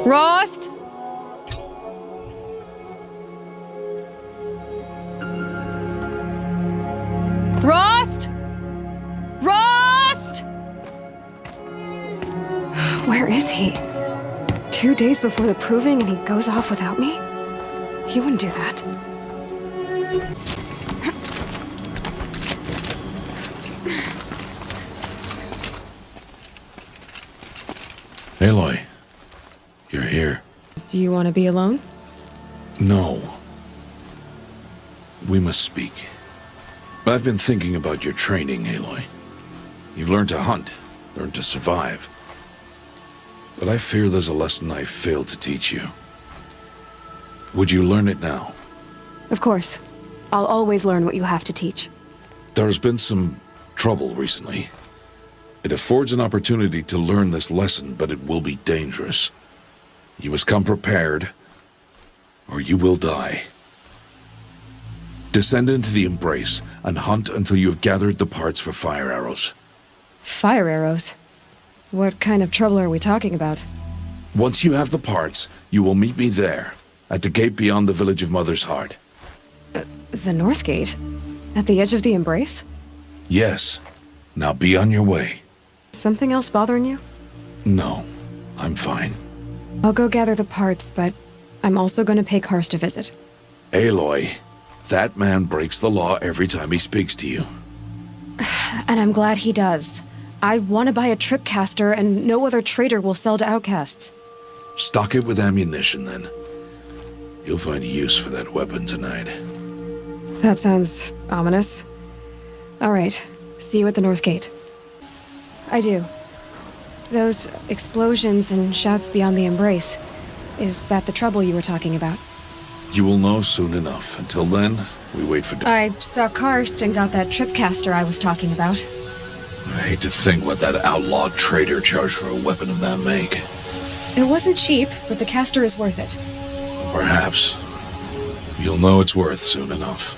Rost? Rost? Rost? Where is he? 2 days before the proving and he goes off without me? He wouldn't do that. Aloy, you're here. You want to be alone? No. We must speak. I've been thinking about your training, Aloy. You've learned to hunt, learned to survive. But I fear there's a lesson I failed to teach you. Would you learn it now? Of course. I'll always learn what you have to teach. There's been some trouble recently. It affords an opportunity to learn this lesson, but it will be dangerous. You must come prepared, or you will die. Descend into the Embrace and hunt until you have gathered the parts for fire arrows. Fire arrows? What kind of trouble are we talking about? Once you have the parts, you will meet me there, at the gate beyond the village of Mother's Heart. The North Gate? At the edge of the Embrace? Yes. Now be on your way. Something else bothering you? No, I'm fine. I'll go gather the parts, but I'm also going to pay Karst a visit. Aloy, that man breaks the law every time he speaks to you. And I'm glad he does. I want to buy a tripcaster, and no other trader will sell to outcasts. Stock it with ammunition, then. You'll find use for that weapon tonight. That sounds ominous. All right, see you at the North Gate. I do. Those explosions and shouts beyond the Embrace. Is that the trouble you were talking about? You will know soon enough. Until then, we wait for... I saw Karst and got that tripcaster I was talking about. I hate to think what that outlawed trader charged for a weapon of that make. It wasn't cheap, but the caster is worth it. Perhaps. You'll know it's worth soon enough.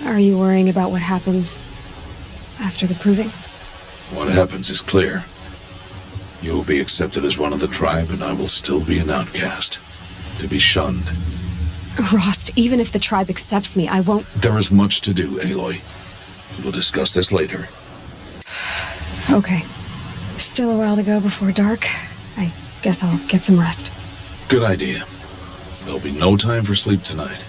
Are you worrying about what happens after the proving? What happens is clear. You will be accepted as one of the tribe, and I will still be an outcast. To be shunned. Rost, even if the tribe accepts me, I won't... There is much to do, Aloy. We will discuss this later. Okay. Still a while to go before dark. I guess I'll get some rest. Good idea. There'll be no time for sleep tonight.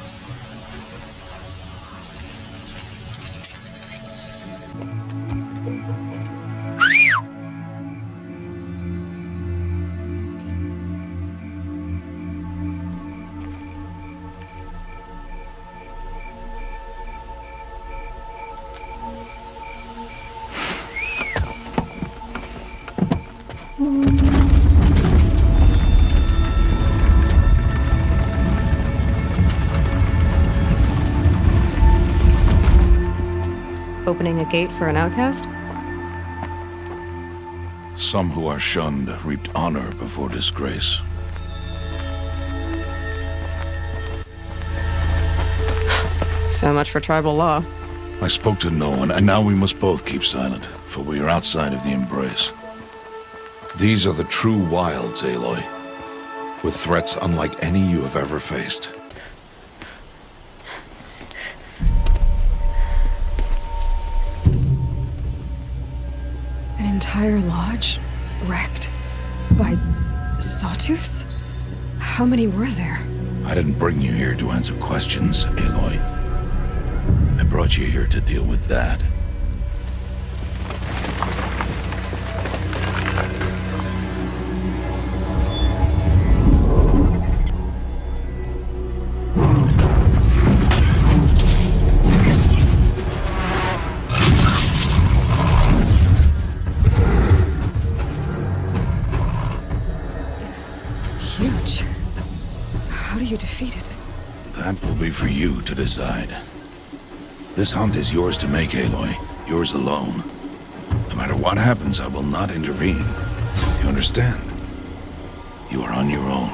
Opening a gate for an outcast? Some who are shunned reaped honor before disgrace. So much for tribal law. I spoke to no one, and now we must both keep silent, for we are outside of the Embrace. These are the true wilds, Aloy, with threats unlike any you have ever faced. An entire lodge wrecked by sawtooths? How many were there? I didn't bring you here to answer questions, Aloy. I brought you here to deal with that. It's huge. How do you defeat it? That will be for you to decide. This hunt is yours to make, Aloy. Yours alone. No matter what happens, I will not intervene. You understand? You are on your own.